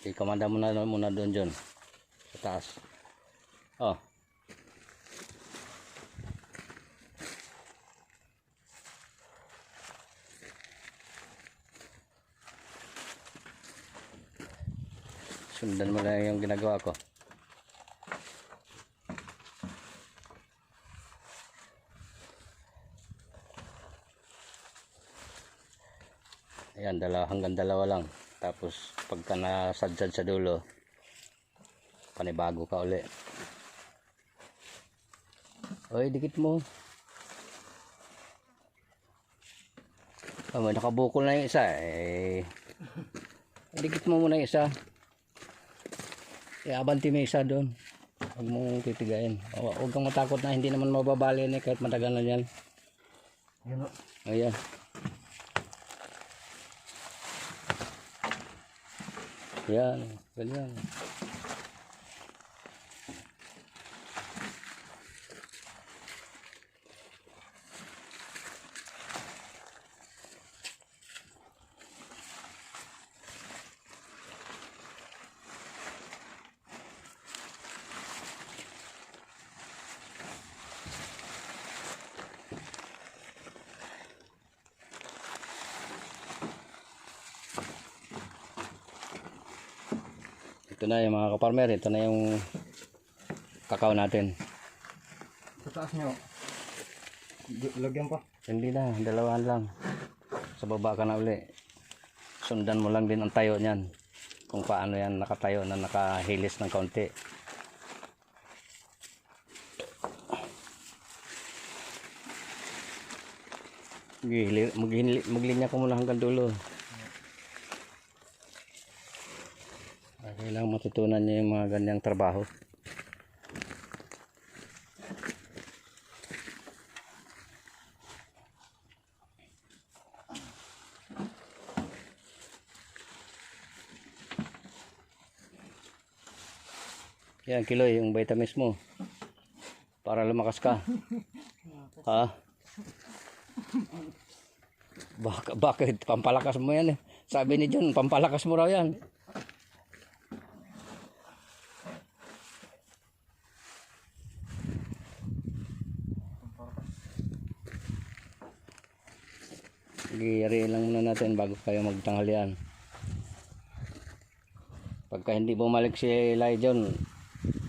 ikomanda mo na muna doon John. Sa taas. Oh. Sundan mo lang yung ginagawa ko. Ayan, hanggang dalawa lang. Tapos pagka nasadsad sa dulo, panibago ka uli. Oy, dikit mo. Oh, may nakabukol na yung isa. Dikit mo muna yung isa. Abanti mo isa doon. Huwag mong titigain. Huwag kang matakot na hindi naman mababali na kahit matagal na yan. Ayan. Yan. Ganyan. Ito na yung mga kaparmer, ito na yung kakao natin. Sa taas nyo, lagyan pa. Hindi na, dalawahan lang. Sa baba ka na uli. Sundan mo lang din ang tayo niyan. Kung paano yan nakatayo na nakahilis ng kaunti. Maglinya ko muna hanggang dulo. Kailangan matutunan niya yung mga ganyang trabaho. Yan, Kiloy, yung vitamins mo. Para lumakas ka. Ha? Bakit? Pampalakas mo yan eh. Sabi ni John, pampalakas mo raw yan. Giyari lang muna natin bago kayo magtanghalian. Pagka hindi bumalik si John,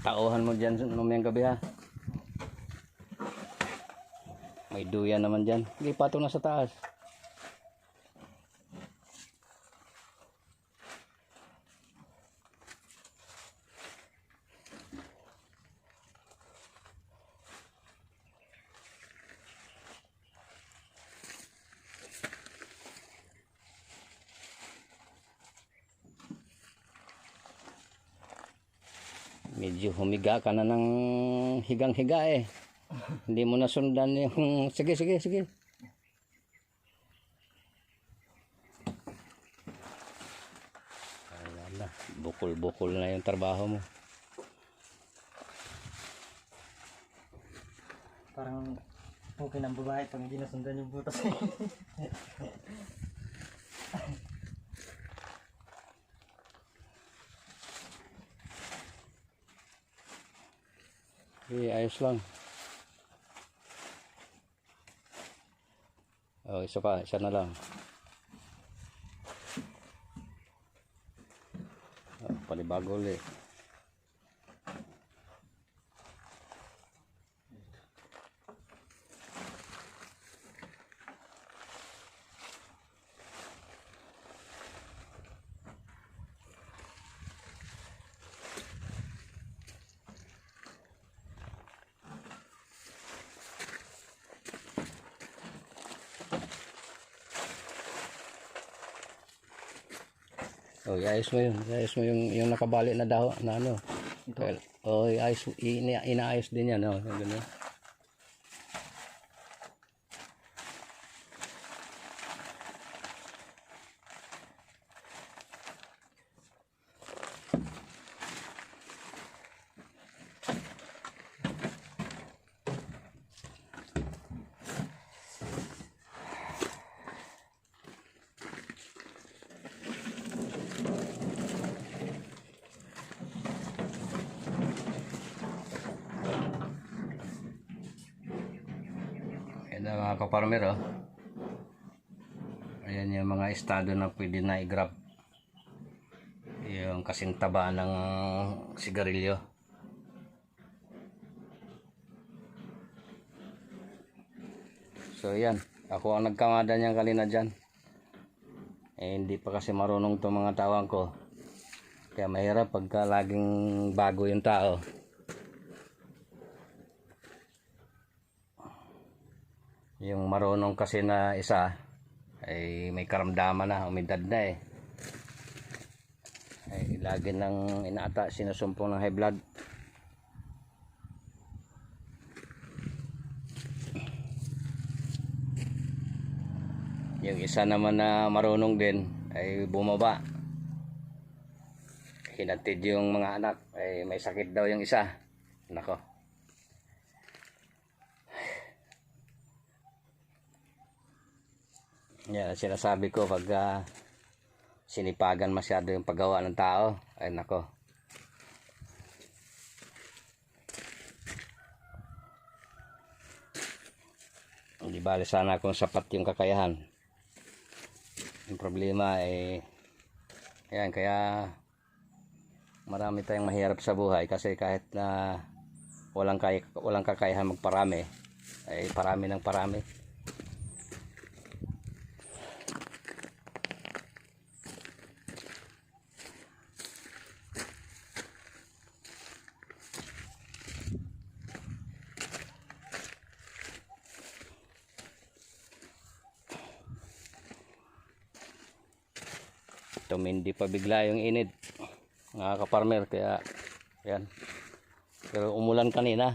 tauhan mo dyan mamayang gabi ha. May duyan naman dyan. Hindi, pato na sa taas. Medyo humiga ka na ng higang-higa eh. Hindi mo nasundan yung... Sige. Ayan na. Bukol-bukol na yung trabaho mo. Parang okay ng babae pag hindi nasundan yung butas eh. Ayos lang. Oh, isa na lang. Oh, panibago ulit. Oh, iayos mo yun. Iayos mo yung nakabali na daho na ano. Ito. Oh, iayos, inaayos din yan. Oh, ganun. mga kaparmer, oh. Ayan yung mga estado na pwede na i-grab. Yung kasing taba ng sigarilyo. So yan, ako ang nagkamada niyan kanina dyan. Hindi pa kasi marunong itong mga tawang ko. Kaya mahirap pagka laging bago yung tao. Yung marunong kasi na isa ay may karamdaman na, umidad na ay lagi nang inaata sinusumpong ng high blood. Yung isa naman na marunong din ay bumaba, hinatid yung mga anak, ay may sakit daw yung isa. Nako, yan sinasabi ko, pag sinipagan masyado yung paggawa ng tao, ay nako, hindi bali sana kung sapat yung kakayahan. Yung problema ay yan, kaya marami tayong mahirap sa buhay, kasi kahit na walang kakayahan magparami, ay parami ng parami. Tumindi pa bigla yung init, mga kaparmer, kaya yan. Pero umulan kanina,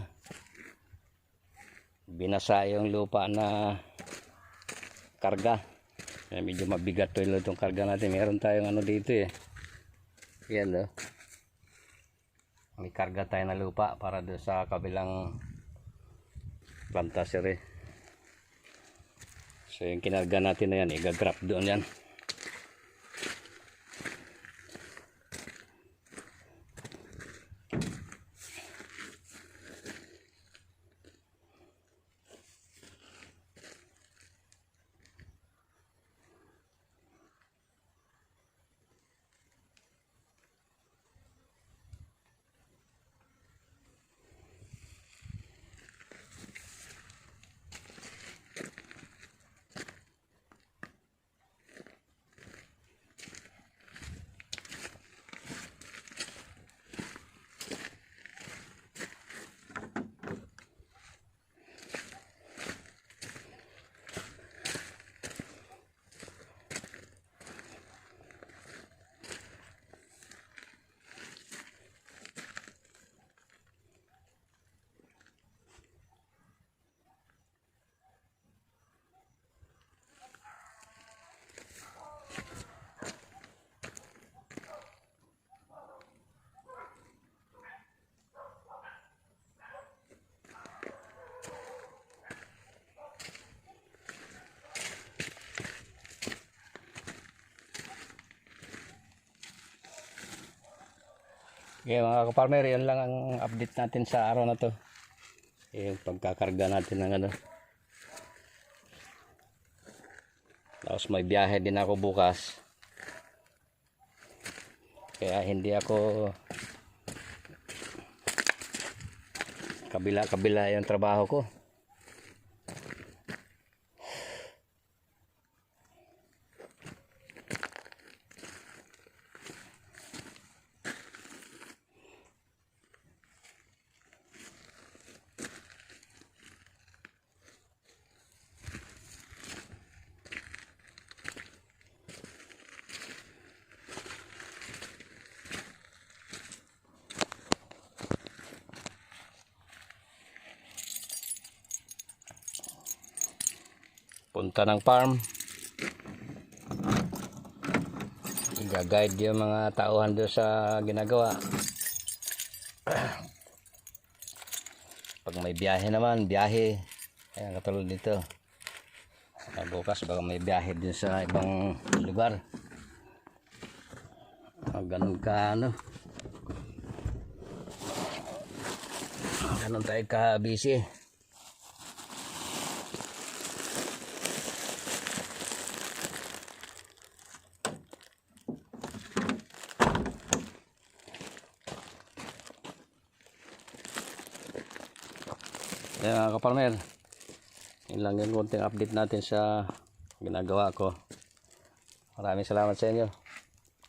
binasa yung lupa na karga. Medyo mabigat to itong karga natin. Meron tayong ano dito yan, no? May karga tayo na lupa para doon sa kabilang plantasere. So yung kinarga natin na yan, igagrap doon yan. Okay, mga kaparmer, yun lang ang update natin sa araw na to. Yung pagkakarga natin ng ano. Tapos may biyahe din ako bukas. Kaya hindi ako kabila-kabila yung trabaho ko. Punta ng farm, i-guide yung mga tauhan doon sa ginagawa. Pag may biyahe naman, biyahe. Ayan, katulad dito. Bukas baka may biyahe din sa ibang lugar. Ganun ka, ano. Ganun tayo ka busy. Kaya mga kaparmer, yun lang yung konting update natin sa ginagawa ko. Maraming salamat sa inyo.